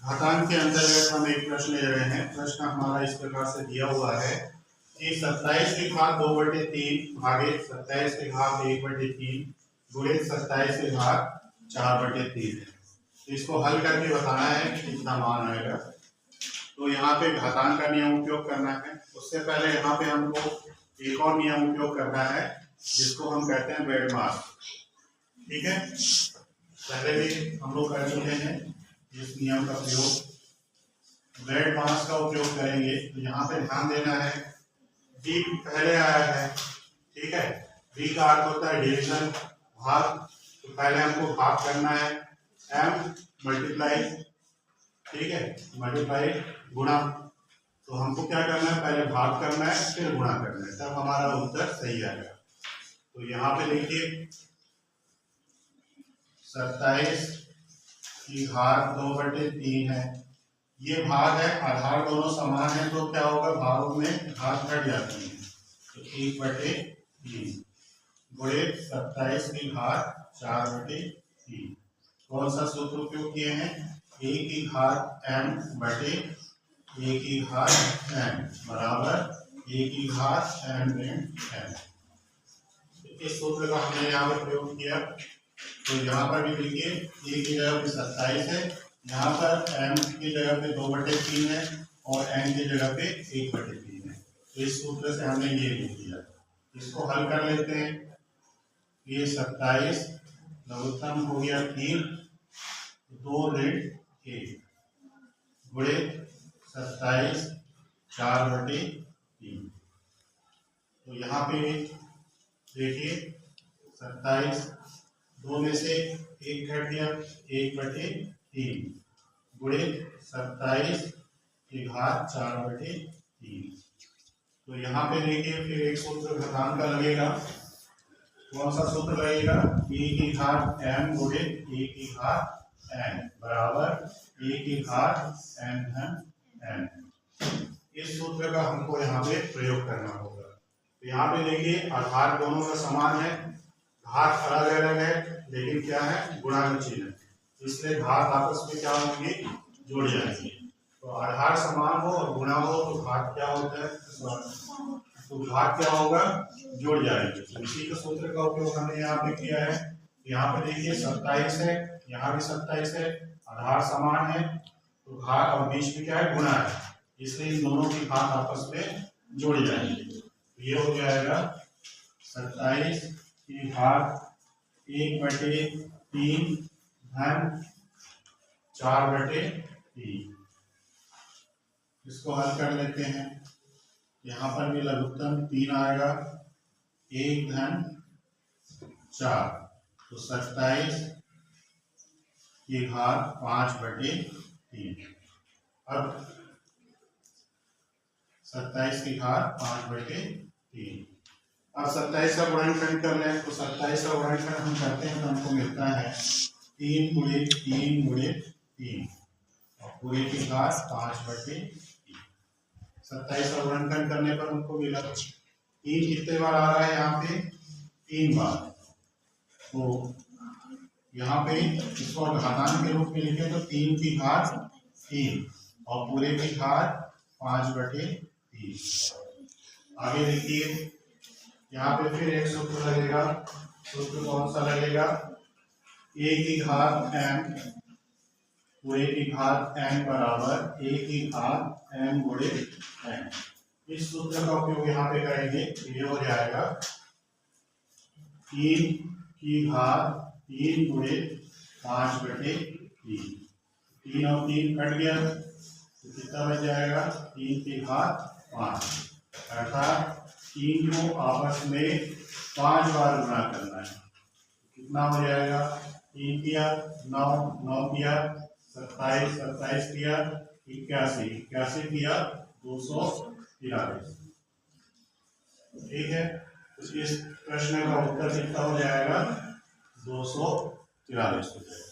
घातांक के अंतर्गत हम एक प्रश्न ले रहे हैं। प्रश्न हमारा इस प्रकार से दिया हुआ है कि 27 की घात 2/3 भागे 27 की घात 1/3 गुणे 27 की घात 4/3 है। तो इसको हल करके बताना है कि कितना मान आएगा। तो यहाँ पे घातांक का नियम उपयोग करना है। उससे पहले यहाँ पे हमको एक और नियम उपयोग करना है जिसको हम कहते हैं वेडमार्क। ठीक है, पहले भी हम लोग कर चुके हैं इस नियम का प्रयोग। वेड मास का उपयोग करेंगे। तो यहाँ पे ध्यान देना है, डी पहले आया है। ठीक है, डी का अर्थ होता है डिवीजन, भाग। तो पहले हमको भाग करना है, एम मल्टीप्लाई, ठीक है, मल्टीप्लाई गुणा। तो हमको क्या करना है, पहले भाग करना है फिर गुणा करना है, तब हमारा उत्तर सही आएगा। तो यहाँ पे देखिए 27 की घात 2/3 है। ये भाग है, आधार दोनों समान है तो क्या होगा, भागों में घात घट जाती है। तो 1/3 गुणे 27 की घात 4/3। कौन सा सूत्र उपयोग किए हैं, a की घात m बटे a की घात m बराबर a की घात m ऋण m। इस सूत्र का हमने यहाँ पर प्रयोग किया। तो यहाँ पर भी देखिए a की जगह पे 27 है, यहाँ पर m की जगह पे 2/3 है और n की जगह पे 1/3 है। तो इस सूत्र से हमने ये लिख दिया। इसको हल कर लेते हैं। ये 27 लघुत्तम हो गया 3, 2 ऋण 1 गुणे 27 4/3। तो यहाँ पे देखिए 27 2 में से 1 घट गया, 1/3 गुणे 27 की घात 4/3। तो यहाँ पे देखिए फिर एक सूत्र घातांक का लगेगा। कौन सा सूत्र लगेगा, a की घात m गुणे a की घात n बराबर a की घात n धन n। इस सूत्र का हमको यहाँ पे प्रयोग करना होगा। तो यहाँ पे देखिए आधार दोनों का समान है, घात अलग अलग है, लेकिन क्या है, गुणा का चिन्ह, इसलिए घात आपस में क्या होंगी, जुड़ जाएंगे। तो आधार समान हो और गुणा हो तो घात क्या होता है, तो घात क्या होगा, जुड़ जाएंगे। तो इसी के सूत्र का उपयोग हमने यहाँ पे किया है। यहाँ पे देखिए 27 है, यहाँ भी 27 है, आधार समान है तो घात और बीच में क्या है, गुणा है, इसलिए इन दोनों की घात आपस में जुड़ जाएंगे। तो ये हो जाएगा 27 की घात 1/3 धन 4/3। इसको हल कर लेते हैं। यहाँ पर भी लघुत्तम 3 आएगा, 1 धन 4, तो 27 की घात 5/3। अब 27 की घात 5/3। अब 27 का गुणनखंड कर लें। तो 27 का गुणनखंड हम करते हैं तो हमको मिलता है 3 गुणे 3 गुणे 3 और पूरे की घात 5/3। 27 का गुणनखंड करने पर हमको मिला 3 कितने बार आ रहा है, यहाँ पे 3 बार। तो यहाँ पे इसको घातांक के रूप में लिखे तो 3 की घात 3 और पूरे की घात 5/3। आगे देखिए यहाँ पे फिर एक सूत्र लगेगा। सूत्र कौन सा लगेगा, a की घात m पूरे की घात n बराबर a की घात m गुणे n। इस सूत्र का उपयोग यहाँ पे करेंगे। ये हो जाएगा 3 की घात 3 गुणे 5/3। 3 और 3 कट गया तो कितना बच जाएगा, 3 की घात 5, अर्थात 3 को आपस में 5 बार गुणा करना है। कितना हो जाएगा, 3 किया 9, 9 किया 27, 27 किया 81, 81 किया 243। ठीक है, तो इस प्रश्न का उत्तर कितना हो जाएगा, 243 हो जाएगा।